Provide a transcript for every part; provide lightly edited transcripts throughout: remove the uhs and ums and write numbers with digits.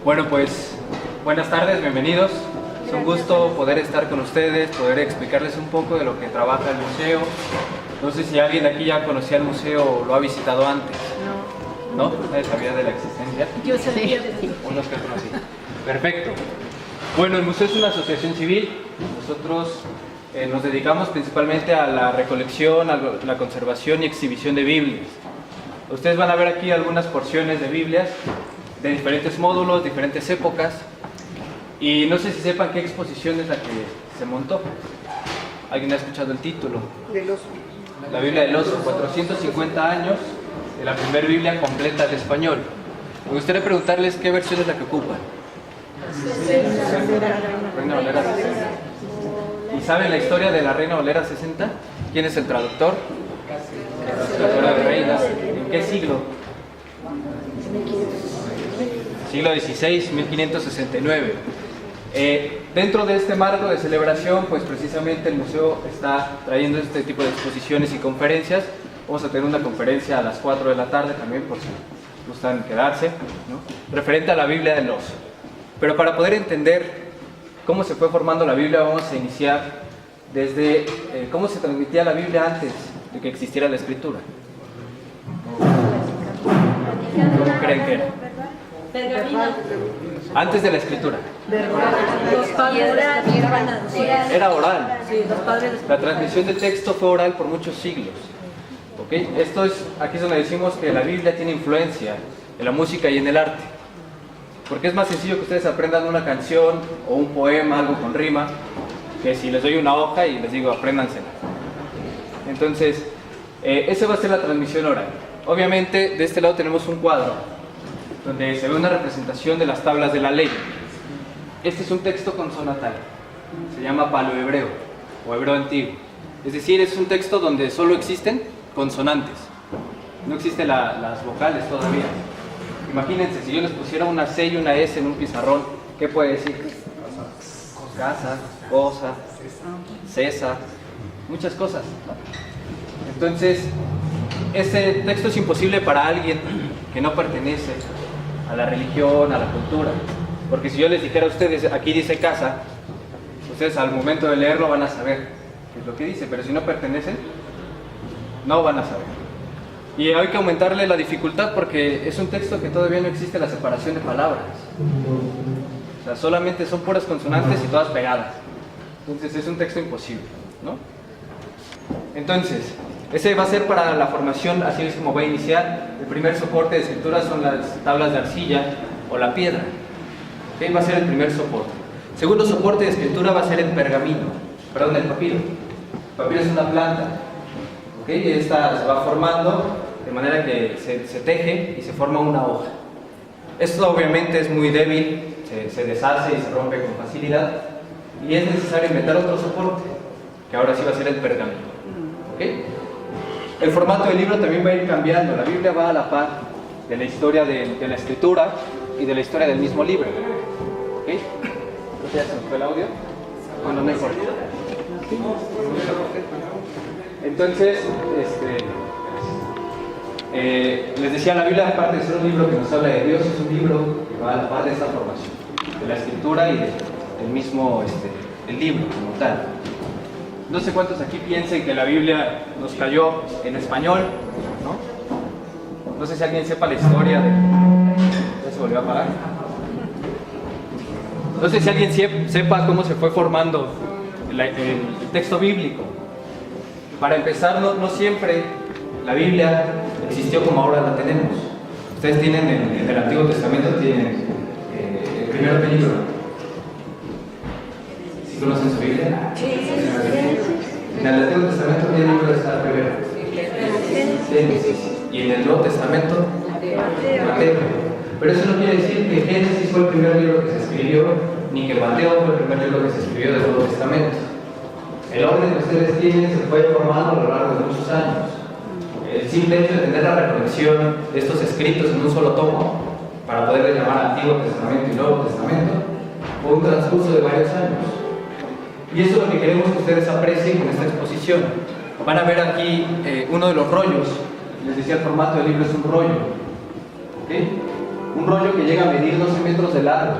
Bueno, pues buenas tardes, bienvenidos. Es un gusto poder estar con ustedes, poder explicarles un poco de lo que trabaja el museo. No sé si alguien de aquí ya conocía el museo o lo ha visitado antes. No. ¿No? ¿Nadie sabía de la existencia? Yo sabía de ti. Unos que conocí. Perfecto. Bueno, el museo es una asociación civil. Nosotros nos dedicamos principalmente a la recolección, a la conservación y exhibición de Biblias. Ustedes van a ver aquí algunas porciones de Biblias de diferentes módulos, diferentes épocas. Y no sé si sepan qué exposición es la que se montó. ¿Alguien ha escuchado el título? Del oso. La Biblia del Oso, 450 años de la primera Biblia completa al español. Me gustaría preguntarles qué versión es la que ocupan. Reina Valera 60. ¿Y saben la historia de la Reina Valera 60? ¿Quién es el traductor? Traductora de reinas. ¿En qué siglo? Siglo XVI, 1569. Dentro de este marco de celebración, pues precisamente el museo está trayendo este tipo de exposiciones y conferencias. Vamos a tener una conferencia a las 4 de la tarde también, por si gustan quedarse, ¿no? Referente a la Biblia del Oso. Pero para poder entender cómo se fue formando la Biblia, vamos a iniciar desde cómo se transmitía la Biblia antes de que existiera la Escritura. ¿Cómo creen que era? Antes de la Escritura. Los padres Era oral. Sí, los padres. La transmisión del texto fue oral por muchos siglos. ¿Okay? Aquí es donde decimos que la Biblia tiene influencia en la música y en el arte. Porque es más sencillo que ustedes aprendan una canción o un poema, algo con rima, que si les doy una hoja y les digo apréndansela. Entonces, esa va a ser la transmisión oral. Obviamente, de este lado tenemos un cuadro donde se ve una representación de las tablas de la ley. Este es un texto consonantal, se llama paleohebreo o hebreo antiguo. Es decir, es un texto donde solo existen consonantes, no existen las vocales todavía. Imagínense, si yo les pusiera una C y una S en un pizarrón, ¿qué puede decir? Casa, cosa, cesa, muchas cosas. Entonces, este texto es imposible para alguien que no pertenece a la religión, a la cultura. Porque si yo les dijera a ustedes, aquí dice casa, ustedes al momento de leerlo van a saber qué es lo que dice, pero si no pertenecen, no van a saber. Y hay que aumentarle la dificultad porque es un texto que todavía no existe la separación de palabras. O sea, solamente son puras consonantes y todas pegadas. Entonces es un texto imposible, ¿no? Entonces, ese va a ser para la formación, así es como va a iniciar. El primer soporte de escritura son las tablas de arcilla o la piedra. ¿Okay? Va a ser el primer soporte. Segundo soporte de escritura va a ser el el papiro. El papiro es una planta. ¿Okay? Y esta se va formando de manera que se teje y se forma una hoja. Esto obviamente es muy débil, se deshace y se rompe con facilidad. Y es necesario inventar otro soporte, que ahora sí va a ser el pergamino. ¿Okay? El formato del libro también va a ir cambiando. La Biblia va a la par de la historia de la escritura y de la historia del mismo libro. ¿Okay? ¿Ya se nos fue el audio? Bueno, no importa. Entonces, les decía, la Biblia, aparte de ser un libro que nos habla de Dios, es un libro que va a la par de esta formación, de la escritura y del mismo el libro como tal. No sé cuántos aquí piensen que la Biblia nos cayó en español, ¿no? No sé si alguien sepa la historia de... ¿Ya se volvió a apagar? No sé si alguien sepa cómo se fue formando el texto bíblico. Para empezar, no siempre la Biblia existió como ahora la tenemos. Ustedes tienen en el Antiguo Testamento, tienen el primer libro. ¿Sí conocen su Biblia? Sí. En el Antiguo Testamento, ¿qué libro está el primero? Génesis. Y en el Nuevo Testamento, Mateo. Pero eso no quiere decir que Génesis fue el primer libro que se escribió, ni que Mateo fue el primer libro que se escribió del Nuevo Testamento. El orden que ustedes tienen se fue formando a lo largo de muchos años. El simple hecho de tener la recolección de estos escritos en un solo tomo, para poderle llamar Antiguo Testamento y Nuevo Testamento, fue un transcurso de varios años. Y eso es lo que queremos que ustedes aprecien con esta exposición. Van a ver aquí uno de los rollos. Les decía, el formato del libro es un rollo. ¿Okay? un rollo que llega a medir 12 metros de largo.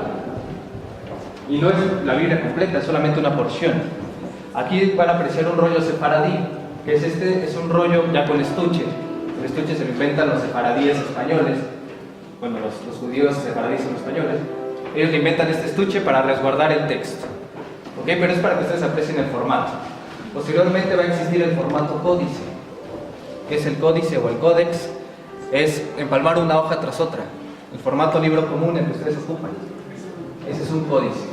Y no es la Biblia completa, es solamente una porción. Aquí van a apreciar un rollo sefaradí, que es un rollo ya con estuche. El estuche se lo inventan los sefaradíes españoles. Bueno, los judíos sefaradíes son españoles. Ellos le inventan este estuche para resguardar el texto. ¿Ok? Pero es para que ustedes aprecien el formato. Posteriormente va a existir el formato códice. ¿Qué es el códice o el códex? Es empalmar una hoja tras otra. El formato libro común en que ustedes ocupan. Ese es un códice.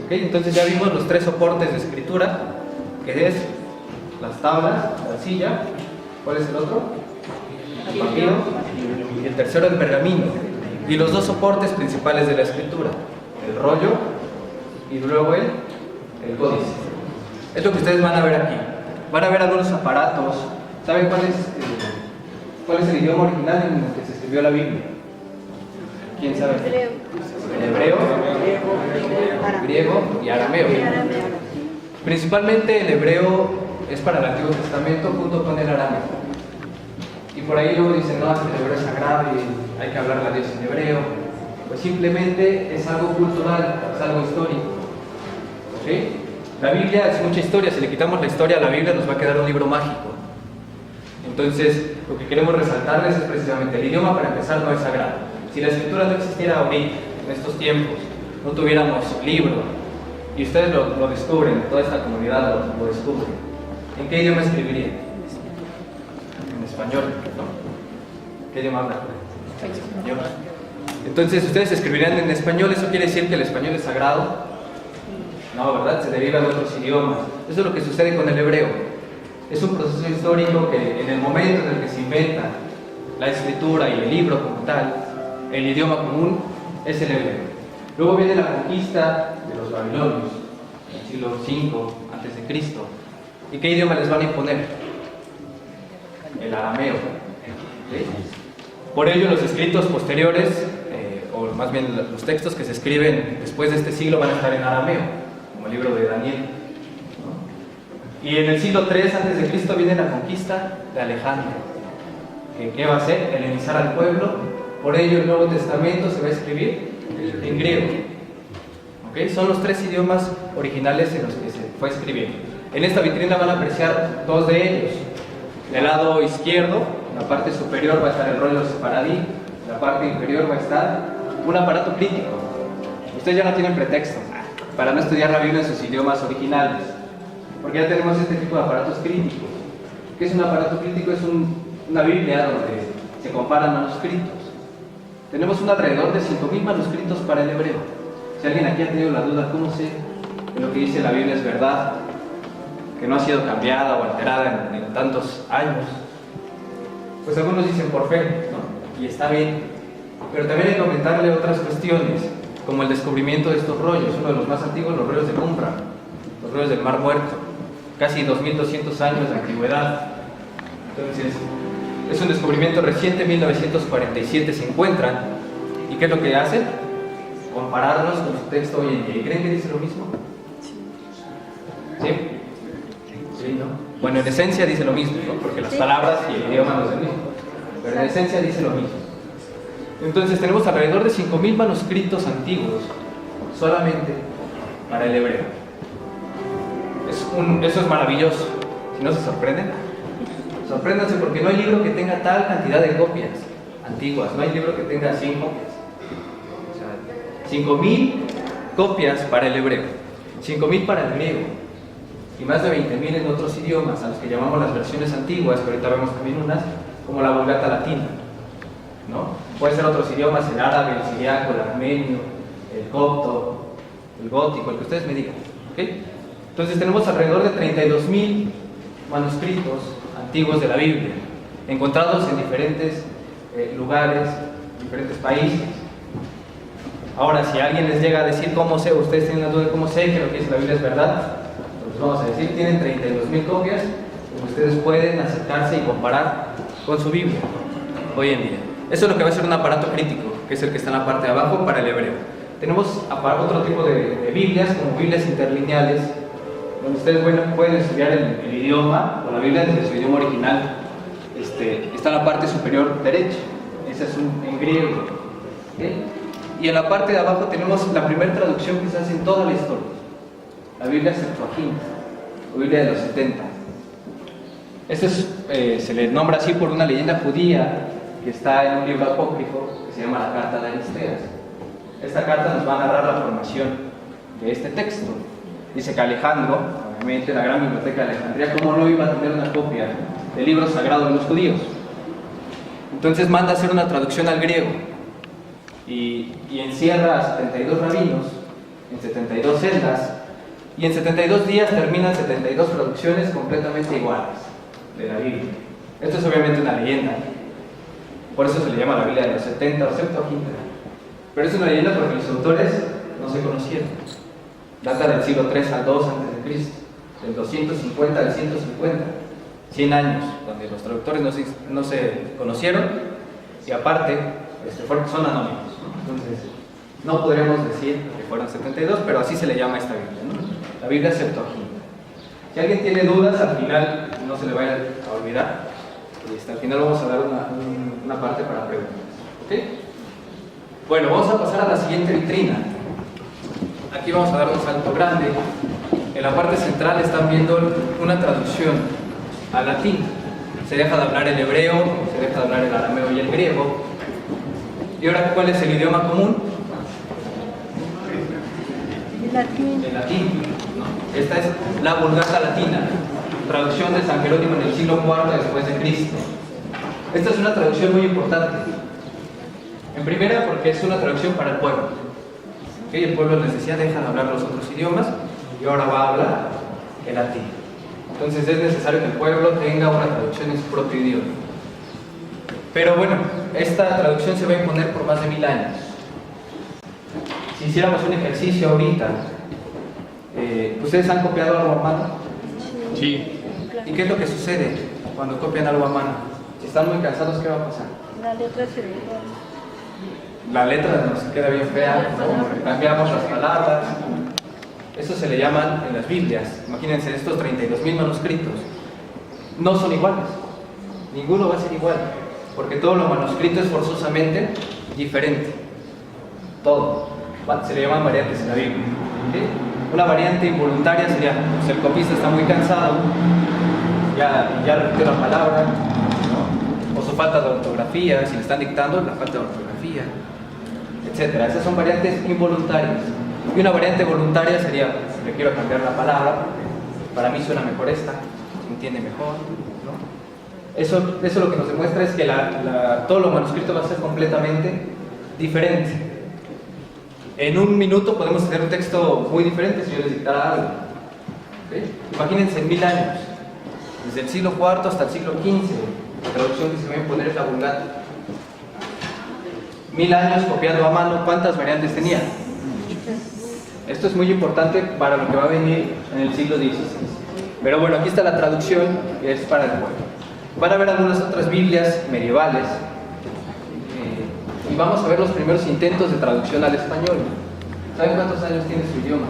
¿Ok? Entonces ya vimos los 3 soportes de escritura, que es las tablas, la arcilla. ¿Cuál es el otro? El papiro. Y el tercero, el pergamino. Y los 2 soportes principales de la escritura: el rollo y luego el códice. Es lo que ustedes van a ver aquí. Van a ver algunos aparatos. ¿Saben cuál es el idioma original en el que se escribió la Biblia? ¿Quién sabe? El hebreo, el griego y arameo. Principalmente el hebreo es para el Antiguo Testamento junto con el arameo. Y por ahí luego dicen, no, es que el hebreo es sagrado y hay que hablarle a Dios en hebreo. Pues simplemente es algo cultural, es algo histórico. ¿Okay? La Biblia es mucha historia. Si le quitamos la historia a la Biblia nos va a quedar un libro mágico. Entonces, lo que queremos resaltarles es precisamente el idioma. Para empezar, no es sagrado. Si la escritura no existiera ahorita, en estos tiempos, no tuviéramos libro, y ustedes lo descubren, toda esta comunidad lo descubre, ¿en qué idioma escribirían? En español, ¿no? ¿Qué idioma hablan? Español. Entonces, ustedes escribirían en español. ¿Eso quiere decir que el español es sagrado? No, ¿verdad? Se deriva de otros idiomas. Eso es lo que sucede con el hebreo. Es un proceso histórico que en el momento en el que se inventa la escritura y el libro como tal, el idioma común es el hebreo. Luego viene la conquista de los babilonios, en el siglo V a.C. ¿Y qué idioma les van a imponer? El arameo. ¿Sí? Por ello, los escritos posteriores, o más bien los textos que se escriben después de este siglo, van a estar en arameo, como el libro de Daniel. ¿No? Y en el siglo III a.C. viene la conquista de Alejandro. ¿Qué va a hacer? Helenizar al pueblo. Por ello, el Nuevo Testamento se va a escribir en griego. ¿Okay? Son los 3 idiomas originales en los que se fue escribiendo. En esta vitrina van a apreciar 2 de ellos. Del lado izquierdo, en la parte superior, va a estar el rollo sefaradí. En la parte inferior va a estar un aparato crítico. Ustedes ya no tienen pretexto para no estudiar la Biblia en sus idiomas originales, porque ya tenemos este tipo de aparatos críticos. ¿Qué es un aparato crítico? Es una Biblia donde se comparan manuscritos. Tenemos alrededor de 5.000 manuscritos para el hebreo. Si alguien aquí ha tenido la duda, ¿cómo sé que lo que dice la Biblia es verdad? Que no ha sido cambiada o alterada en tantos años. Pues algunos dicen por fe, ¿no? Y está bien. Pero también hay que comentarle otras cuestiones, como el descubrimiento de estos rollos. Uno de los más antiguos, los rollos de Qumran, los rollos del Mar Muerto. Casi 2.200 años de antigüedad. Entonces, es un descubrimiento reciente, 1947 se encuentran. ¿Y qué es lo que hacen? Compararlos con su texto hoy en día. ¿Y creen que dice lo mismo? ¿Sí? Sí, ¿no? Bueno, en esencia dice lo mismo, ¿no? Porque las palabras y el idioma no es el mismo. Pero en esencia dice lo mismo. Entonces tenemos alrededor de 5.000 manuscritos antiguos solamente para el hebreo. Eso es maravilloso. Si no se sorprenden, sorpréndanse, porque no hay libro que tenga tal cantidad de copias antiguas. No hay libro que tenga 100 copias. O sea, 5.000 copias para el hebreo, 5.000 para el griego y más de 20.000 en otros idiomas, a los que llamamos las versiones antiguas, que ahorita vemos también unas, como la Vulgata Latina, ¿no? Puede ser otros idiomas: el árabe, el siriaco, el armenio, el copto, el gótico, el que ustedes me digan. ¿Okay? Entonces tenemos alrededor de 32.000 manuscritos antiguos de la Biblia, encontrados en diferentes lugares, diferentes países. Ahora, si alguien les llega a decir cómo sé, ustedes tienen la duda de cómo sé que lo que dice la Biblia es verdad, entonces vamos a decir, tienen 32.000 copias, pues ustedes pueden acercarse y comparar con su Biblia hoy en día. Eso es lo que va a ser un aparato crítico, que es el que está en la parte de abajo para el hebreo. Tenemos otro tipo de Biblias, como Biblias interlineales, donde ustedes pueden estudiar el idioma o la Biblia desde su idioma original. Está en la parte superior derecha. Ese es en griego. ¿ok? Y en la parte de abajo tenemos la primera traducción que se hace en toda la historia, la Biblia Septuaginta, o Biblia de los 70. Esto se le nombra así por una leyenda judía que está en un libro apócrifo que se llama la Carta de Aristeas. Esta carta nos va a narrar la formación de este texto. Dice que Alejandro, obviamente la gran biblioteca de Alejandría, ¿cómo no iba a tener una copia del libro sagrado de los judíos? Entonces manda a hacer una traducción al griego y encierra a 72 rabinos en 72 celdas, y en 72 días terminan 72 traducciones completamente iguales de la Biblia. Esto es obviamente una leyenda, por eso se le llama la Biblia de los 70 o Septuaginta, pero es una leyenda porque los autores no se conocieron. Data del siglo 3 al 2 a.C., del 250 al 150, 100 años, donde los traductores no se conocieron, y aparte son anónimos, ¿no? Entonces no podríamos decir que fueron 72, pero así se le llama a esta Biblia, ¿no? La Biblia Septuaginta. Si alguien tiene dudas, al final no se le vaya a olvidar, y al final vamos a dar una parte para preguntas, ¿ok? Bueno, vamos a pasar a la siguiente vitrina. Aquí vamos a dar un salto grande. En la parte central están viendo una traducción al latín. Se deja de hablar el hebreo, se deja de hablar el arameo y el griego. ¿Y ahora cuál es el idioma común? El latín. El latín. No. Esta es la Vulgata Latina, traducción de San Jerónimo en el siglo IV después de Cristo. Esta es una traducción muy importante. En primera, porque es una traducción para el pueblo. ¿Okay? El pueblo les decía, deja de hablar los otros idiomas y ahora va a hablar el latín. Entonces es necesario que el pueblo tenga una traducción en su propio idioma. Pero bueno, esta traducción se va a imponer por más de 1000 años. Si hiciéramos un ejercicio ahorita, ¿ustedes han copiado algo a mano? Sí. ¿Y qué es lo que sucede cuando copian algo a mano? Si están muy cansados, ¿qué va a pasar? La letra se ve. La letra nos queda bien fea, ¿no? Cambiamos las palabras. Eso se le llaman en las Biblias. Imagínense, estos 32.000 manuscritos no son iguales. Ninguno va a ser igual, porque todo lo manuscrito es forzosamente diferente. Todo. Se le llaman variantes en la Biblia. ¿Sí? Una variante involuntaria sería, pues el copista está muy cansado, ya repitió la palabra, ¿no? O su falta de ortografía, si le están dictando, la falta de ortografía, etcétera. Esas son variantes involuntarias. Y una variante voluntaria sería, le quiero cambiar la palabra, para mí suena mejor esta, se entiende mejor, ¿no? Eso lo que nos demuestra es que todo lo manuscrito va a ser completamente diferente. En un minuto podemos tener un texto muy diferente si yo les dictara algo. ¿Okay? Imagínense en 1000 años, desde el siglo IV hasta el siglo XV, la traducción que se va a imponer es la Vulgata. 1000 años copiando a mano, ¿cuántas variantes tenía? Esto es muy importante para lo que va a venir en el siglo XVI. Pero bueno, aquí está la traducción que es para el pueblo. Van a ver algunas otras Biblias medievales y vamos a ver los primeros intentos de traducción al español. ¿Saben cuántos años tiene su idioma?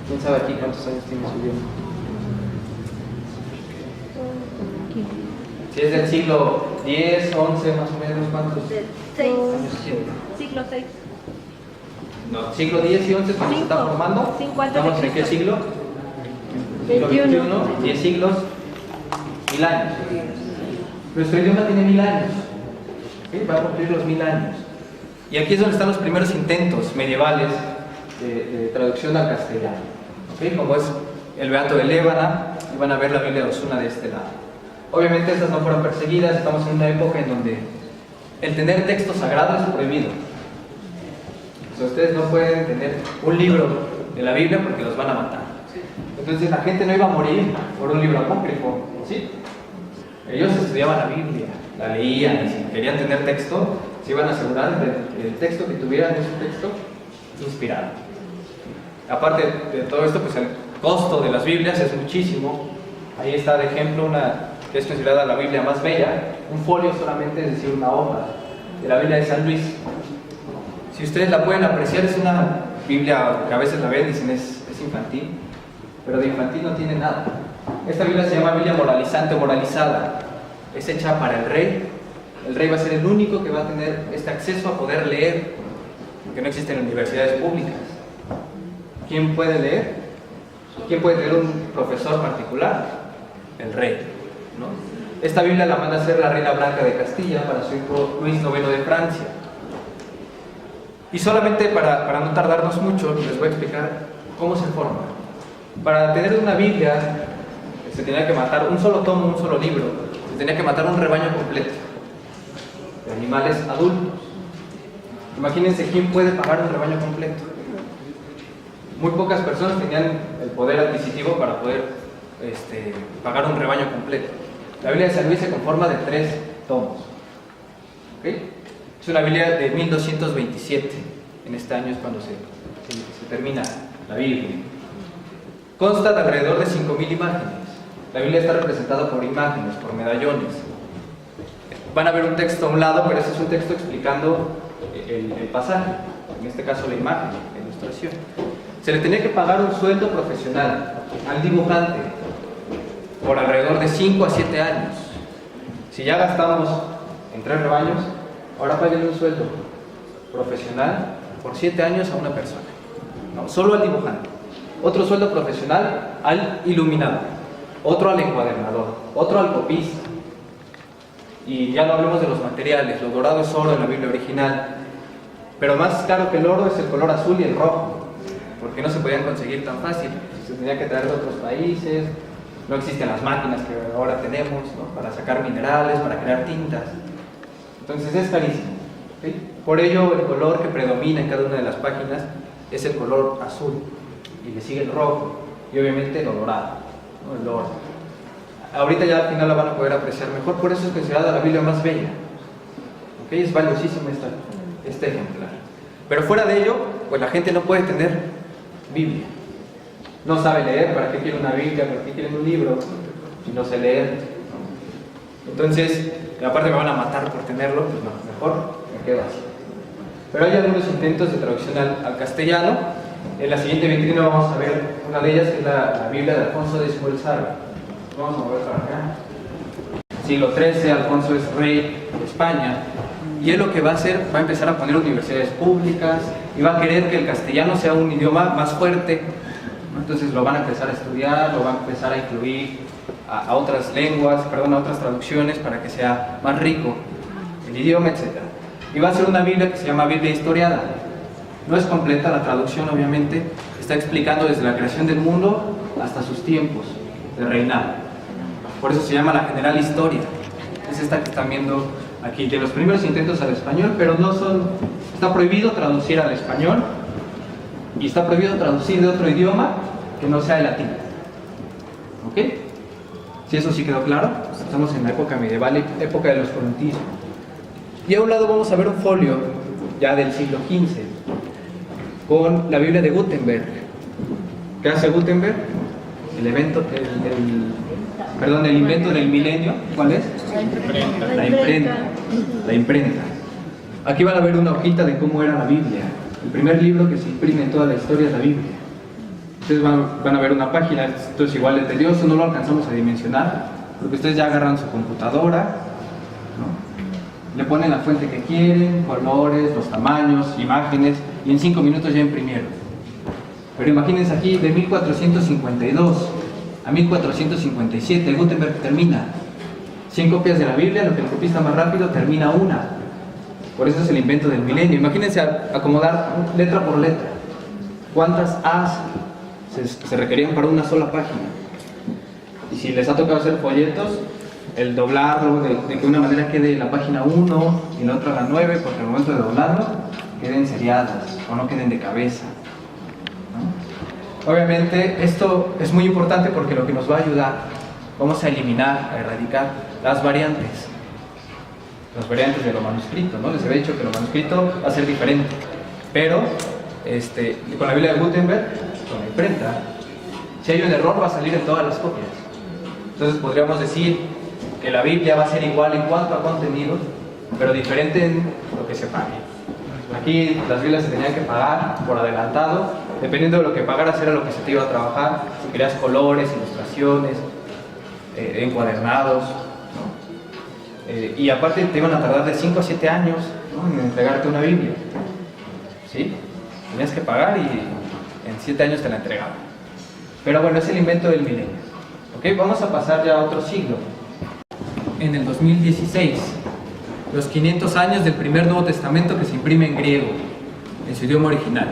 ¿Quién sabe aquí cuántos años tiene su idioma? Si es del siglo X, XI, más o menos, ¿cuántos Del años tiene? siglo VI. No, siglo X y XI es cuando se está formando. 50 ¿Estamos en qué siglo? Siglo XXI, 10 siglos, 1000 años. Nuestro idioma tiene 1000 años. ¿Okay? Va a cumplir los 1000 años. Y aquí es donde están los primeros intentos medievales de traducción al castellano. ¿Okay? Como es el Beato de Lébana, y van a ver la Biblia de Osuna de este lado. Obviamente estas no fueron perseguidas, estamos en una época en donde el tener texto sagrado es prohibido. O sea, ustedes no pueden tener un libro de la Biblia porque los van a matar. Entonces la gente no iba a morir por un libro apócrifo, ¿sí? Ellos estudiaban la Biblia, la leían, y si querían tener texto, se iban a asegurar de que el texto que tuvieran es un texto inspirado. Aparte de todo esto, pues el costo de las Biblias es muchísimo. Ahí está de ejemplo una que es considerada la Biblia más bella, un folio solamente, es decir, una hoja de la Biblia de San Luis. Si ustedes la pueden apreciar, es una Biblia que a veces la ven y dicen es infantil, pero de infantil no tiene nada. Esta Biblia se llama Biblia moralizante o moralizada. Es hecha para el rey El rey va a ser el único que va a tener este acceso a poder leer, que no existe en universidades públicas. ¿Quién puede leer? ¿Quién puede tener un profesor particular? El rey, ¿no? Esta Biblia la manda a hacer la reina Blanca de Castilla para su hijo Luis IX de Francia. Y solamente para no tardarnos mucho, les voy a explicar cómo se forma. Para tener una Biblia se tenía que matar un solo tomo, un solo libro. Se tenía que matar un rebaño completo de animales adultos. Imagínense quién puede pagar un rebaño completo. Muy pocas personas tenían el poder adquisitivo para poder pagar un rebaño completo. La Biblia de San Luis se conforma de 3 tomos. ¿Okay? Es una Biblia de 1227. En este año es cuando se termina la Biblia. Consta de alrededor de 5.000 imágenes. La Biblia está representada por imágenes, por medallones. Van a ver un texto a un lado, pero ese es un texto explicando el pasaje. En este caso la imagen, la ilustración. Se le tenía que pagar un sueldo profesional al dibujante por alrededor de 5 a 7 años. Si ya gastamos en 3 rebaños, ahora paguen un sueldo profesional por 7 años a una persona. No, solo al dibujante. Otro sueldo profesional al iluminador, otro al encuadernador, otro al copista. Y ya no hablemos de los materiales. Lo dorado es oro en la Biblia original, pero más caro que el oro es el color azul y el rojo, porque no se podían conseguir tan fácil. Se tenía que traer de otros países. No existen las máquinas que ahora tenemos, ¿no?, para sacar minerales, para crear tintas. Entonces es carísimo, ¿okay? Por ello el color que predomina en cada una de las páginas es el color azul, y le sigue el rojo y obviamente el dorado, ¿no?, el oro. Ahorita ya al final la van a poder apreciar mejor, por eso es considerada la Biblia más bella. ¿Okay? Es valiosísimo este ejemplar. Pero fuera de ello, pues la gente no puede tener Biblia. No sabe leer. ¿Para qué quiere una Biblia? ¿Para qué quieren un libro si no sé leer? Entonces, aparte me van a matar por tenerlo, pues no, mejor me quedo así. Pero hay algunos intentos de traducción al castellano. En la siguiente vitrina vamos a ver una de ellas, que es la Biblia de Alfonso X el Sabio. Vamos a mover para acá. Siglo XIII, Alfonso es rey de España, y él lo que va a hacer, va a empezar a poner universidades públicas y va a querer que el castellano sea un idioma más fuerte. Entonces lo van a empezar a estudiar, lo van a empezar a incluir a otras lenguas, a otras traducciones para que sea más rico el idioma, etc. Y va a ser una Biblia que se llama Biblia historiada. No es completa la traducción, obviamente, está explicando desde la creación del mundo hasta sus tiempos de reinado. Por eso se llama la General Historia. Es esta que están viendo aquí, de los primeros intentos al español, pero no son... Está prohibido traducir al español y está prohibido traducir de otro idioma que no sea el latín. ¿Ok? Si eso sí quedó claro, estamos en la época medieval, época de los corintios. Y a un lado vamos a ver un folio ya del siglo XV con la Biblia de Gutenberg. ¿Qué hace Gutenberg? El invento del milenio. ¿Cuál es? La imprenta. Aquí van a ver una hojita de cómo era la Biblia. El primer libro que se imprime en toda la historia es la Biblia. Ustedes van a ver una página. Esto es igual de tedioso, no lo alcanzamos a dimensionar, porque ustedes ya agarran su computadora, ¿no?, le ponen la fuente que quieren, colores, los tamaños, imágenes, y en 5 minutos ya imprimieron. Pero imagínense aquí, de 1452 a 1457, Gutenberg termina 100 copias de la Biblia, lo que el copista más rápido termina una. Por eso es el invento del milenio. Imagínense acomodar letra por letra. ¿Cuántas A's se requerían para una sola página? Y si les ha tocado hacer folletos, el doblarlo, de que una manera quede la página 1 y la otra la 9, porque al momento de doblarlo queden seriadas o no queden de cabeza, ¿no? Obviamente esto es muy importante porque lo que nos va a ayudar, vamos a eliminar, a erradicar las variantes de lo manuscrito, ¿no? Les había dicho que lo manuscrito va a ser diferente, pero con la Biblia de Gutenberg, con la imprenta, si hay un error va a salir en todas las copias. Entonces podríamos decir que la Biblia va a ser igual en cuanto a contenidos, pero diferente en lo que se pague. Aquí las Biblias se tenían que pagar por adelantado, dependiendo de lo que pagaras era lo que se te iba a trabajar. Si querías colores, ilustraciones, encuadernados, ¿no? Y aparte te iban a tardar de 5 a 7 años, ¿no?, en entregarte una Biblia. ¿Sí? Tenías que pagar y en 7 años te la entregaban. Pero bueno, es el invento del milenio. ¿Ok? Vamos a pasar ya a otro siglo. En el 2016, los 500 años del primer Nuevo Testamento que se imprime en griego, en su idioma original.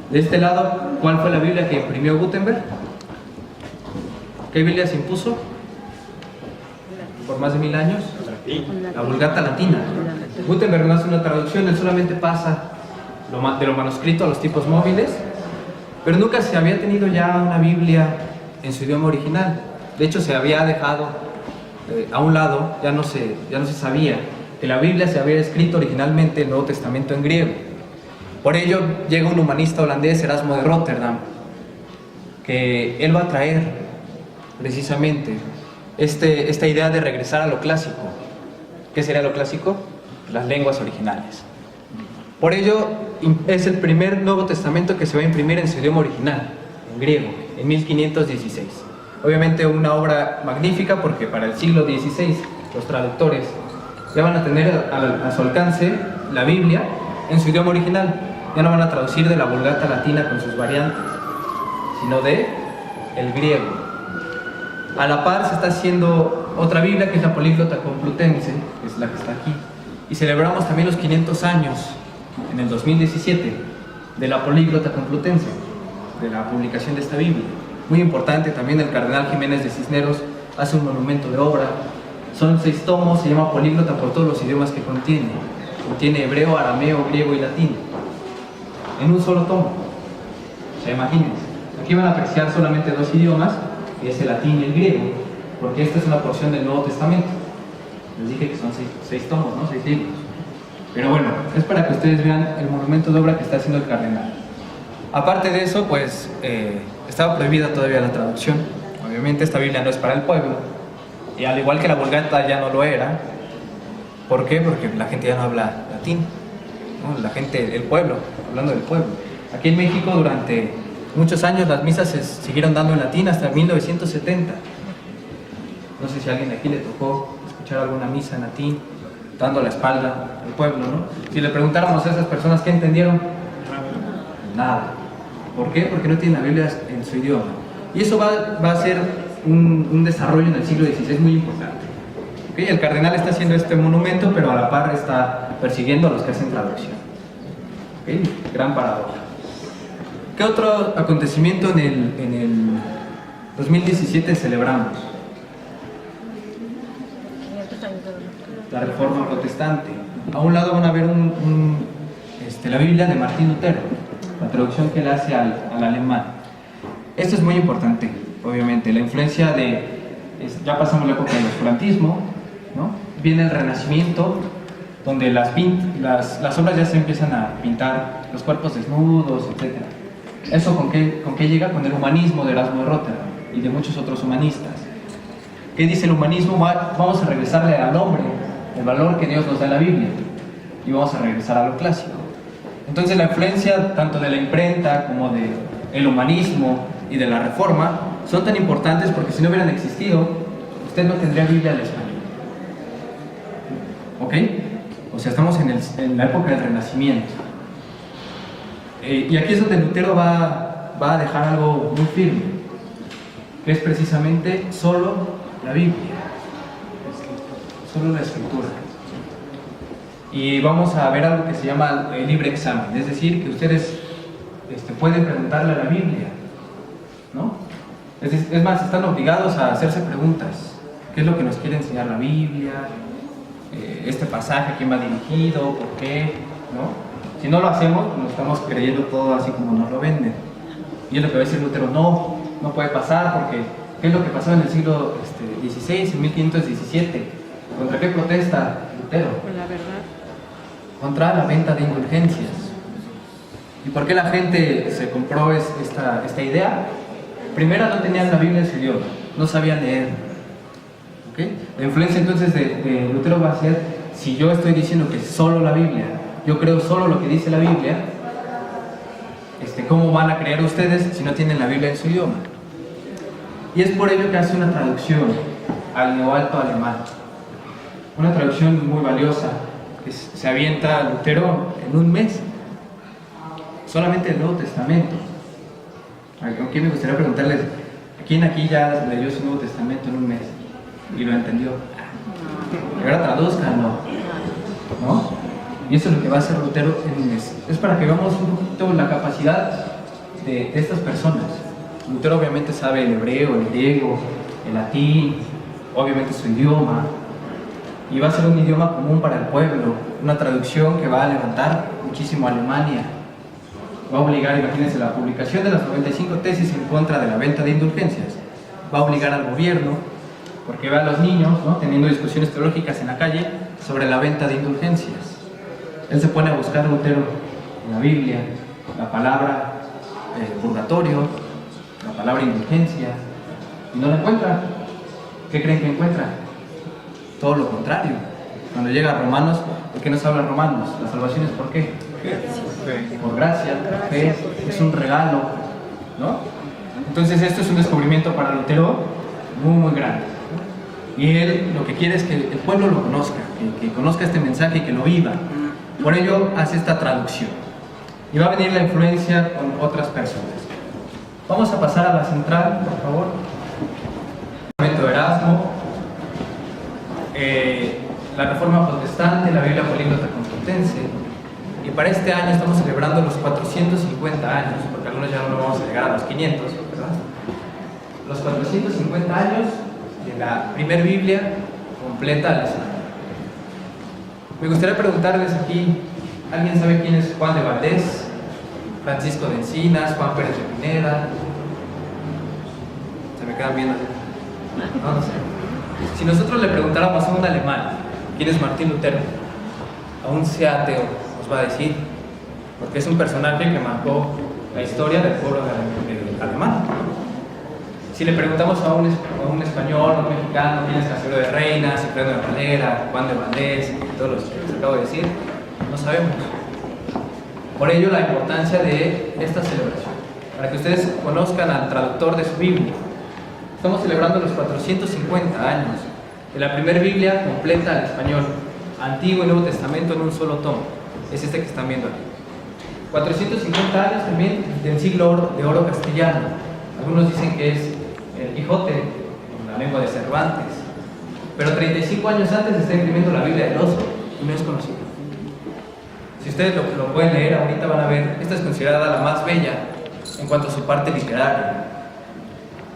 De este lado, ¿cuál fue la Biblia que imprimió Gutenberg? ¿Qué Biblia se impuso por más de 1000 años? La Vulgata Latina. Gutenberg no hace una traducción, él solamente pasa de lo manuscrito a los tipos móviles, pero nunca se había tenido ya una Biblia en su idioma original. De hecho, se había dejado a un lado, ya no se sabía que la Biblia se había escrito originalmente el Nuevo Testamento en griego. Por ello llega un humanista holandés, Erasmo de Rotterdam, que él va a traer precisamente esta idea de regresar a lo clásico. ¿Qué sería lo clásico? Las lenguas originales. Por ello es el primer Nuevo Testamento que se va a imprimir en su idioma original, en griego, en 1516. Obviamente una obra magnífica, porque para el siglo XVI los traductores ya van a tener a su alcance la Biblia en su idioma original. Ya no van a traducir de la Vulgata Latina con sus variantes, sino de el griego. A la par se está haciendo otra Biblia, que es la Políglota Complutense, que es la que está aquí. Y celebramos también los 500 años, en el 2017, de la Políglota Complutense, de la publicación de esta Biblia. Muy importante también, el cardenal Jiménez de Cisneros hace un monumento de obra. Son 6 tomos, se llama Políglota por todos los idiomas que contiene. Contiene hebreo, arameo, griego y latín, en un solo tomo. O sea, imagínense. Aquí van a apreciar solamente 2 idiomas, que es el latín y el griego, porque esta es una porción del Nuevo Testamento. Les dije que son 6 tomos, ¿no? 6 libros. Pero bueno, es para que ustedes vean el monumento de obra que está haciendo el cardenal. Aparte de eso, pues estaba prohibida todavía la traducción. Obviamente esta Biblia no es para el pueblo, y al igual que la Vulgata ya no lo era. ¿Por qué? Porque la gente ya no habla latín, ¿no? La gente, el pueblo, hablando del pueblo. Aquí en México durante muchos años las misas se siguieron dando en latín hasta 1970. No sé si a alguien de aquí le tocó escuchar alguna misa en latín, dando la espalda al pueblo, ¿no? Si le preguntáramos a esas personas qué entendieron, nada. ¿Por qué? Porque no tienen la Biblia en su idioma. Y eso va a ser un desarrollo en el siglo XVI muy importante. ¿Okay? El cardenal está haciendo este monumento, pero a la par está persiguiendo a los que hacen traducción. ¿Okay? Gran paradoja. ¿Qué otro acontecimiento en el 2017 celebramos? La Reforma Protestante. A un lado van a ver la Biblia de Martín Lutero, la traducción que él hace al alemán. Esto es muy importante, obviamente. La influencia ya pasamos la época del oscurantismo, ¿no? Viene el Renacimiento, donde las obras ya se empiezan a pintar los cuerpos desnudos, etc. ¿Eso con qué llega? Con el humanismo de Erasmo de Rotterdam y de muchos otros humanistas. ¿Qué dice el humanismo? Vamos a regresarle al hombre el valor que Dios nos da en la Biblia, y vamos a regresar a lo clásico. Entonces la influencia tanto de la imprenta como del humanismo y de la Reforma son tan importantes, porque si no hubieran existido, usted no tendría Biblia al español. ¿Ok? O sea, estamos en la época del Renacimiento. Y aquí es donde Lutero va a dejar algo muy firme, que es precisamente solo la Biblia, solo la Escritura. Y vamos a ver algo que se llama el libre examen, es decir, que ustedes pueden preguntarle a la Biblia, ¿no? Es más, están obligados a hacerse preguntas. ¿Qué es lo que nos quiere enseñar la Biblia? Este pasaje, ¿a quién va dirigido? ¿Por qué? ¿No? Si no lo hacemos, nos estamos creyendo todo así como nos lo venden. Y es lo que va a decir Lutero: no puede pasar, porque ¿qué es lo que pasó en el siglo XVI, en 1517? ¿Contra qué protesta Lutero? Con la verdad. Contra la venta de indulgencias. ¿Y por qué la gente se compró esta idea? Primero, no tenían la Biblia en su idioma, no sabían leer. ¿Okay? La influencia entonces de Lutero va a ser: si yo estoy diciendo que solo la Biblia, yo creo solo lo que dice la Biblia, ¿cómo van a creer ustedes si no tienen la Biblia en su idioma? Y es por ello que hace una traducción al neoalto alemán. una traducción muy valiosa que se avienta Lutero en un mes, solamente el Nuevo Testamento. Aquí me gustaría preguntarles, ¿quién aquí ya leyó su Nuevo Testamento en un mes y lo entendió? Y ahora traduzcanlo, ¿no? Y eso es lo que va a hacer Lutero en un mes. Es para que veamos un poquito la capacidad de estas personas. Lutero obviamente sabe el hebreo, el griego, el latín, obviamente su idioma, y va a ser un idioma común para el pueblo, una traducción que va a levantar muchísimo a Alemania. Va a obligar, imagínense, la publicación de las 95 tesis en contra de la venta de indulgencias. Va a obligar al gobierno, porque ve a los niños, ¿no?, teniendo discusiones teológicas en la calle sobre la venta de indulgencias. Él se pone a buscar, Lutero, en la Biblia, la palabra purgatorio, la palabra indulgencia, y no la encuentra. ¿Qué creen que encuentra? Todo lo contrario. Cuando llega a Romanos, ¿por qué nos habla Romanos? La salvación es ¿por qué? Por gracia, fe, es un regalo, ¿no? Entonces esto es un descubrimiento para Lutero muy, muy grande. Y él lo que quiere es que el pueblo lo conozca, que conozca este mensaje y que lo viva. Por ello hace esta traducción. Y va a venir la influencia con otras personas. Vamos a pasar a la central, por favor. Erasmo, la Reforma Protestante, la Biblia Políglota Complutense. Y para este año estamos celebrando los 450 años, porque algunos ya no vamos a llegar a los 500, ¿verdad? Los 450 años de la primera Biblia completa al Islam. Me gustaría preguntarles aquí, ¿alguien sabe quién es Juan de Valdés, Francisco de Encinas, Juan Pérez de Pineda? Se me quedan viendo. No sé. Si nosotros le preguntáramos a un alemán quién es Martín Lutero, aún sea ateo, nos va a decir, porque es un personaje que marcó la historia del pueblo alemán. Si le preguntamos a un español, a un mexicano, quién es Casero de Reina, Cipriano de Valera, Juan de Valdés, todos los que les acabo de decir, no sabemos. Por ello la importancia de esta celebración, para que ustedes conozcan al traductor de su Biblia. Estamos celebrando los 450 años de la primera Biblia completa al español, Antiguo y Nuevo Testamento en un solo tomo. Es este que están viendo aquí. 450 años también del siglo de oro castellano. Algunos dicen que es el Quijote, en la lengua de Cervantes. Pero 35 años antes se está imprimiendo la Biblia del Oso y no es conocido. Si ustedes lo pueden leer, ahorita van a ver, esta es considerada la más bella en cuanto a su parte literaria.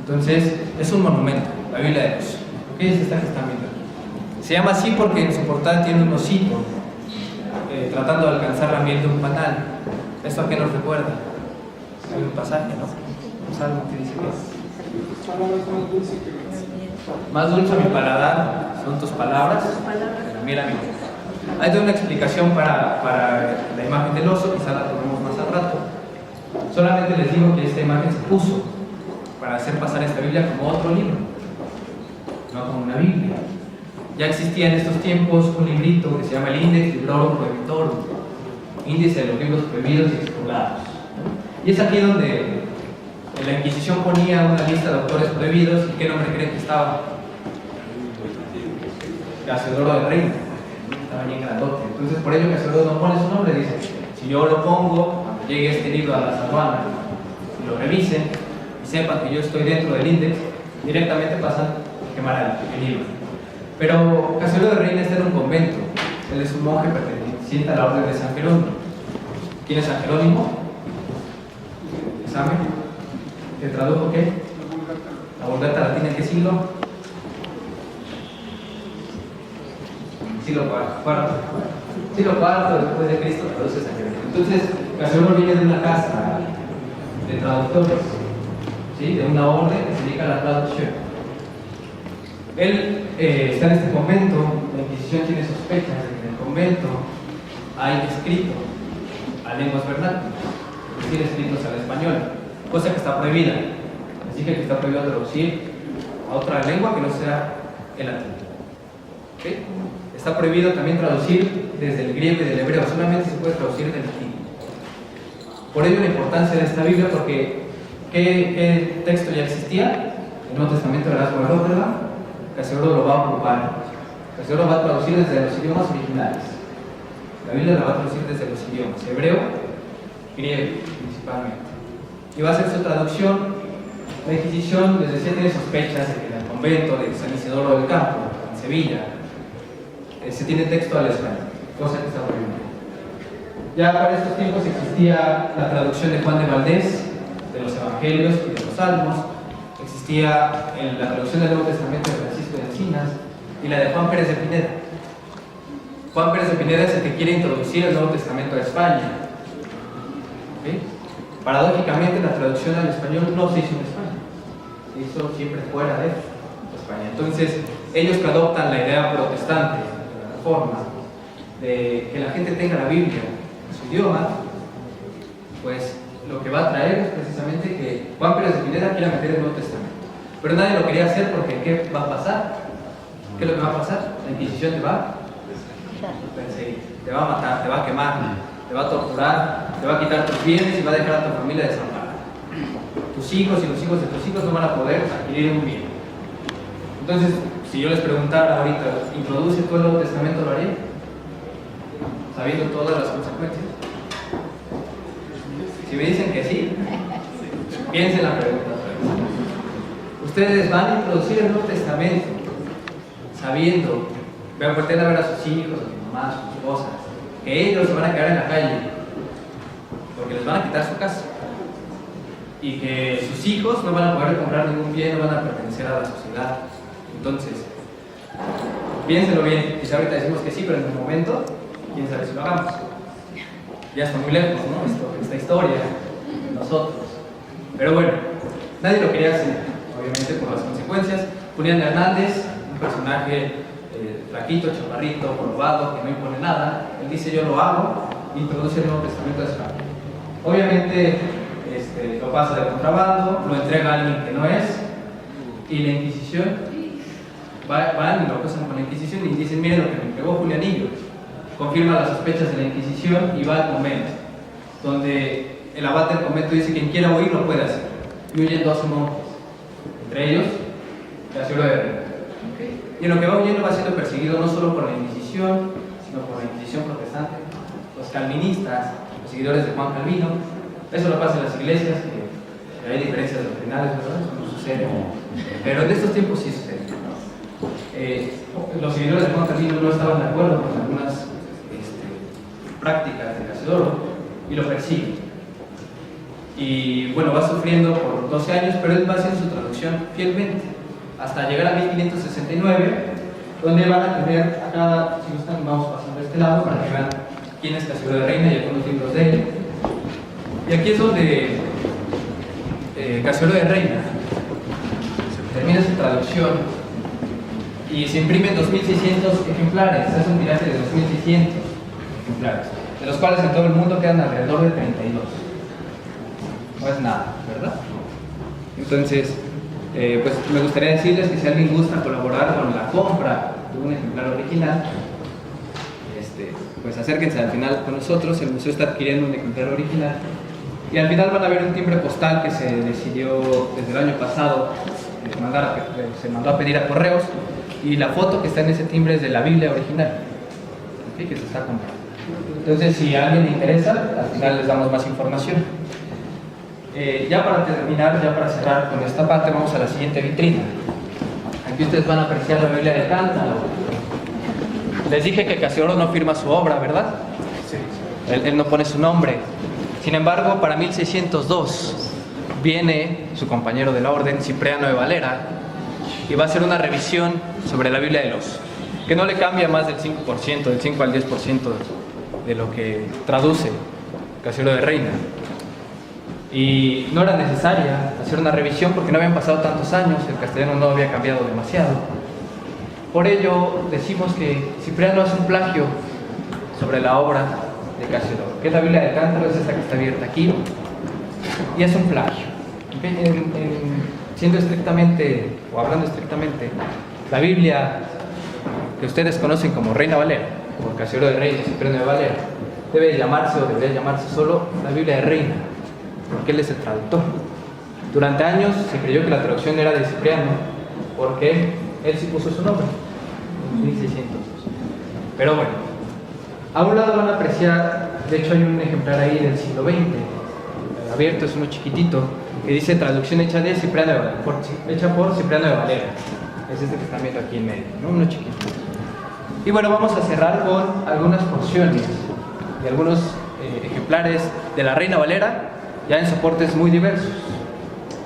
Entonces, es un monumento, la Biblia de Dios. ¿Qué es esta que están viendo aquí? Se llama así porque en su portada tiene un osito tratando de alcanzar la miel de un panal. ¿Esto a qué nos recuerda? Hay un pasaje, ¿no? ¿Es algo que dice que más dulce a mi paladar son tus palabras, la miel a mi boca? Hay toda una explicación para la imagen del oso, quizá la tomemos más al rato. Solamente les digo que esta imagen se puso para hacer pasar esta Biblia como otro libro, no como una Biblia. Ya existía en estos tiempos un librito que se llama el Index Librorum Prohibitorum, índice de los libros prohibidos y expurgados. Y es aquí donde la Inquisición ponía una lista de autores prohibidos. ¿Y qué nombre creen que estaba? Casiodoro de Reina. Estaba bien grandote. Entonces por ello Casiodoro no pone su nombre, dice, si yo lo pongo, cuando llegue este libro a las aduanas y lo revisen y sepan que yo estoy dentro del índice, directamente pasan a quemar el libro. Pero Casiodoro de Reina está en un convento. Él es un monje perteneciente a la orden de San Jerónimo. ¿Quién es San Jerónimo? ¿Examen? ¿Te tradujo qué? La Vulgata Latina, ¿en qué siglo? Siglo IV. Siglo IV después de Cristo traduce San Jerónimo. Entonces, Casiodoro viene de una casa de traductores, ¿sí? De una orden que se dedica a la traducción. Él está en este convento, la Inquisición tiene sospechas de que en el convento hay escrito a lenguas vernáculas, es decir, escritos al español, cosa que está prohibida. Así que está prohibido traducir a otra lengua que no sea el latín. ¿Okay? Está prohibido también traducir desde el griego y del hebreo, solamente se puede traducir del latín. Por ello la importancia de esta Biblia, porque ¿qué texto ya existía? El Nuevo Testamento de Erasmo de Róterdam. Casiodoro lo va a ocupar Casiodoro va a traducir desde los idiomas originales. La Biblia la va a traducir desde los idiomas hebreo, griego principalmente. Y va a hacer su traducción. La Inquisición, les decía, tiene sospechas de que en el convento de San Isidoro del Campo, en Sevilla, se tiene texto al español, cosa que está muy bien. Ya para estos tiempos existía la traducción de Juan de Valdés, de los Evangelios y de los Salmos, existía la traducción del Nuevo Testamento de Francisco de Encinas y la de Juan Pérez de Pineda. Juan Pérez de Pineda es el que quiere introducir el Nuevo Testamento a España. ¿Okay? Paradójicamente, la traducción al español no se hizo en España, se hizo siempre fuera de España. Entonces, ellos que adoptan la idea protestante de la Reforma, de que la gente tenga la Biblia en su idioma, pues lo que va a traer es precisamente que Juan Pérez de Pineda quiera meter el Nuevo Testamento. Pero nadie lo quería hacer porque ¿qué va a pasar? ¿Qué es lo que va a pasar? La Inquisición te va a perseguir, te va a matar, te va a quemar, te va a torturar, te va a quitar tus bienes y va a dejar a tu familia desamparada. Tus hijos y los hijos de tus hijos no van a poder adquirir un bien. Entonces, si yo les preguntara ahorita, ¿introduce tú el Nuevo Testamento, lo haría? Sabiendo todas las consecuencias. Si me dicen que sí, piensen la pregunta. Ustedes van a introducir el Nuevo Testamento sabiendo, volteen a ver a sus hijos, a sus mamás, a sus esposas, que ellos se van a quedar en la calle porque les van a quitar su casa y que sus hijos no van a poder comprar ningún bien, no van a pertenecer a la sociedad. Entonces, piénsenlo bien. Quizá ahorita decimos que sí, pero en un momento, quién sabe si lo hagamos. Ya está muy lejos, ¿no? Esta historia, nosotros. Pero bueno, nadie lo quería hacer, obviamente por las consecuencias. Julián Hernández, un personaje flaquito, chaparrito, jorobado, que no impone nada, él dice: yo lo hago, y introduce el Nuevo Testamento a España. Obviamente lo pasa de contrabando, lo entrega a alguien que no es, y la Inquisición van y lo acusan con la Inquisición y dicen: miren lo que me entregó Julianillo. Confirma las sospechas de la Inquisición y va al convento, donde el abate del convento dice: quien quiera huir lo puede hacer. Y huyen 12 monjes, entre ellos Casiodoro de Reina. Y en lo que va huyendo va siendo perseguido no solo por la Inquisición, sino por la Inquisición protestante, los calvinistas, los seguidores de Juan Calvino. Eso lo pasa en las iglesias, que hay diferencias doctrinales, ¿verdad? Eso no sucede. Pero en estos tiempos sí sucede. Los seguidores de Juan Calvino no estaban de acuerdo con algunas prácticas de Casiodoro y lo persiguen. Y bueno, va sufriendo por 12 años, pero él va haciendo su traducción fielmente, hasta llegar a 1569, donde van a tener acá, si gustan, vamos pasando a este lado para que vean quién es Casiodoro de Reina y algunos libros de él. Y aquí es donde Casiodoro de Reina termina su traducción y se imprimen 2.600 ejemplares, es un tiraje de 2.600 ejemplares, de los cuales en todo el mundo quedan alrededor de 32. No es nada, ¿verdad? Entonces, pues me gustaría decirles que si alguien gusta colaborar con la compra de un ejemplar original, pues acérquense al final con nosotros. El museo está adquiriendo un ejemplar original y al final van a ver un timbre postal que se decidió desde el año pasado se mandó a pedir a correos, y la foto que está en ese timbre es de la Biblia original, ¿sí? Que se está comprando. Entonces, si a alguien le interesa, al final les damos más información. Ya para terminar, ya para cerrar con esta parte, vamos a la siguiente vitrina. Aquí ustedes van a apreciar la Biblia de Cántaro. Les dije que Casiodoro no firma su obra, ¿verdad? Sí. Él no pone su nombre. Sin embargo, para 1602 viene su compañero de la orden, Cipriano de Valera, y va a hacer una revisión sobre la Biblia de los, que no le cambia más del 5%, del 5 al 10% de lo que traduce Casiodoro de Reina. Y no era necesaria hacer una revisión porque no habían pasado tantos años, el castellano no había cambiado demasiado. Por ello decimos que Cipriano hace un plagio sobre la obra de Casiodoro, que es la Biblia de Cántaro, es esta que está abierta aquí, y es un plagio. Siendo estrictamente, o hablando estrictamente, la Biblia que ustedes conocen como Reina Valera, por Casiodoro de Reina y Cipriano de Valera, debe llamarse, o debería llamarse solo, la Biblia de Reina, porque él es el traductor. Durante años se creyó que la traducción era de Cipriano, porque él sí puso su nombre. 1602. Pero bueno, a un lado van a apreciar, de hecho hay un ejemplar ahí del siglo XX, abierto, es uno chiquitito, que dice traducción hecha de Cipriano de Valera, hecha por Cipriano de Valera. Es este que están viendo aquí en medio, ¿no? Uno chiquito. Y bueno, vamos a cerrar con algunas porciones de algunos ejemplares de la Reina Valera, ya en soportes muy diversos,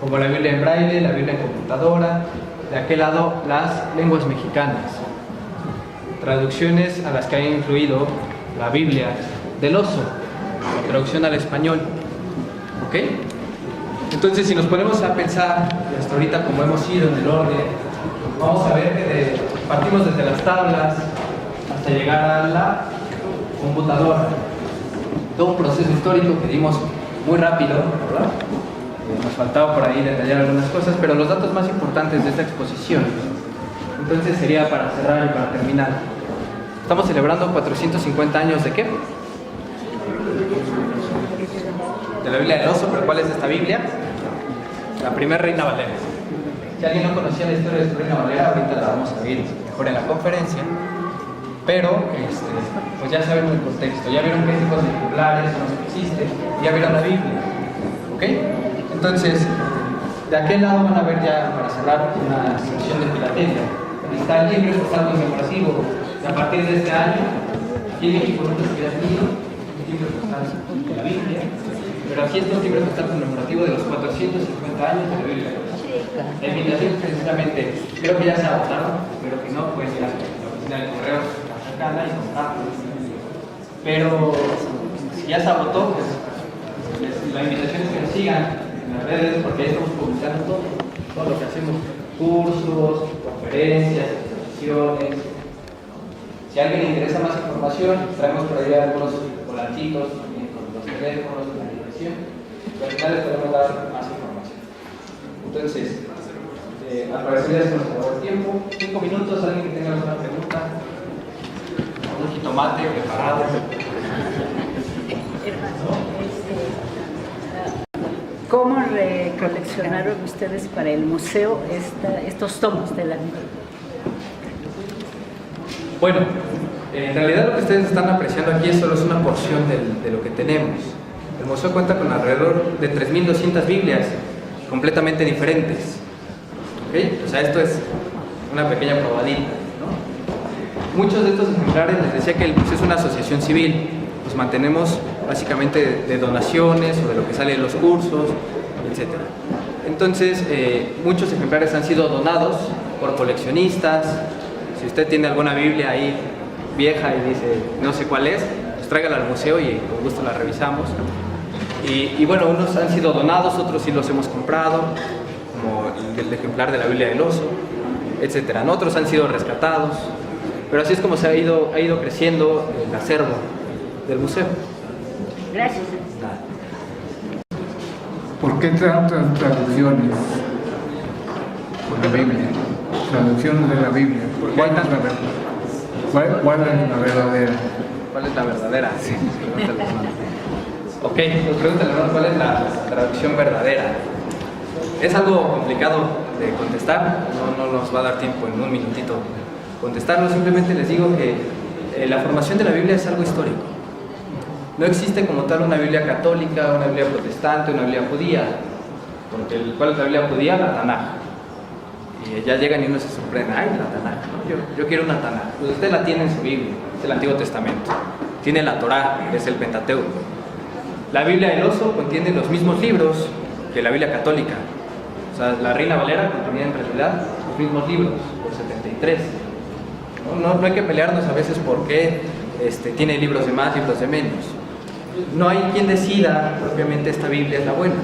como la Biblia en braille, la Biblia en computadora, de aquel lado las lenguas mexicanas, traducciones a las que ha influido la Biblia del Oso, la traducción al español. ¿Ok? Entonces, si nos ponemos a pensar, y hasta ahorita como hemos ido en el orden, vamos a ver que partimos desde las tablas hasta llegar a la computadora. Todo un proceso histórico que dimos muy rápido, ¿verdad? Nos faltaba por ahí detallar algunas cosas, pero los datos más importantes de esta exposición, entonces sería para cerrar y para terminar. Estamos celebrando 450 años ¿de qué? De la Biblia del Oso, pero ¿cuál es esta Biblia? La primera Reina Valera. Si alguien no conocía la historia de su Reina Valera, ahorita la vamos a ver mejor en la conferencia, pero pues ya saben el contexto, ya vieron qué tipos de ejemplares son los que existen, ya vieron la Biblia, ¿ok? Entonces, de aquel lado van a ver ya, para cerrar, una sección de filatelia. Está el libro postal conmemorativo, y a partir de este año, aquí en México no se queda aquí, un libro postal de la Biblia, pero aquí está un libro postal conmemorativo de los 450 años de la Biblia. La invitación precisamente, creo que ya se agotaron, pero que no, pues ya la oficina de correos está cercana y contactos. Pero si ya se agotó, pues la invitación es que nos sigan en las redes, porque ahí estamos publicando todo lo que hacemos, cursos, conferencias, exposiciones. Si a alguien le interesa más información, traemos por ahí algunos volantitos también con los teléfonos, la dirección, y al final les podemos dar más información. Entonces, al parecer ya se nos acabó el tiempo. 5 minutos, alguien que tenga alguna pregunta. Un jitomate preparado. ¿Cómo recoleccionaron ustedes para el museo estos tomos de la Biblia? Bueno, en realidad lo que ustedes están apreciando aquí solo es una porción de lo que tenemos. El museo cuenta con alrededor de 3.200 Biblias completamente diferentes. ¿Okay? O sea, esto es una pequeña probadita, ¿no? Muchos de estos ejemplares, les decía que el museo es una asociación civil. Los mantenemos básicamente de donaciones o de lo que sale de los cursos, etc. Entonces, muchos ejemplares han sido donados por coleccionistas. Si usted tiene alguna Biblia ahí vieja y dice no sé cuál es, pues tráigala al museo y con gusto la revisamos. Y bueno, unos han sido donados, otros sí los hemos comprado, como el ejemplar de la Biblia del Oso, etc. Otros han sido rescatados, pero así es como se ha ido creciendo el acervo del museo. Gracias. ¿Por qué tantas traducciones por la Biblia? Traducciones de la Biblia. ¿Cuál es la verdadera? ¿Cuál es la verdadera? ¿Cuál es la verdadera? Sí. Ok, nos pregunta el hermano, ¿cuál es la traducción verdadera? Es algo complicado de contestar, no nos va a dar tiempo en un minutito contestarlo. Simplemente les digo que la formación de la Biblia es algo histórico. No existe como tal una Biblia católica, una Biblia protestante, una Biblia judía. Porque ¿cuál es la Biblia judía? La Tanaj. Y ya llegan y uno se sorprende, ¡ay, la Tanaj! ¿No? Yo quiero una Tanaj. Pues usted la tiene en su Biblia, es el Antiguo Testamento. Tiene la Torá, es el Pentateuco. La Biblia del Oso contiene los mismos libros que la Biblia católica. O sea, la Reina Valera contenía en realidad los mismos libros, los 73. No hay que pelearnos a veces por qué tiene libros de más, libros de menos. No hay quien decida propiamente esta Biblia es la buena.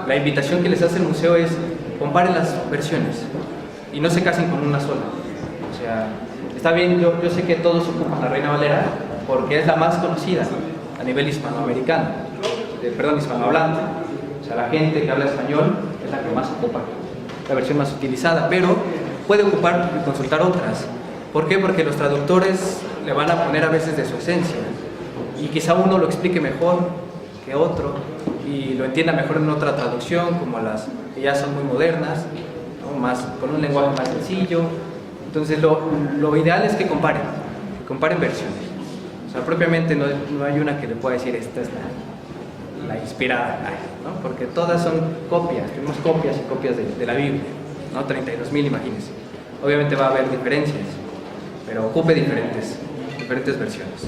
La invitación que les hace el museo es comparen las versiones y no se casen con una sola. O sea, está bien, yo sé que todos ocupan la Reina Valera porque es la más conocida a nivel hispanoamericano, hispanohablante. O sea, la gente que habla español es la que más ocupa, la versión más utilizada, pero puede ocupar y consultar otras. ¿Por qué? Porque los traductores le van a poner a veces de su esencia y quizá uno lo explique mejor que otro y lo entienda mejor en otra traducción, como las que ya son muy modernas, ¿no? Más, con un lenguaje más sencillo. Entonces lo ideal es que comparen versiones. O sea, propiamente no hay una que le pueda decir esta es la inspirada, ¿no? Porque todas son copias, tenemos copias y copias de la Biblia, ¿no? 32.000, imagínense. Obviamente va a haber diferencias, pero ocupe diferentes versiones.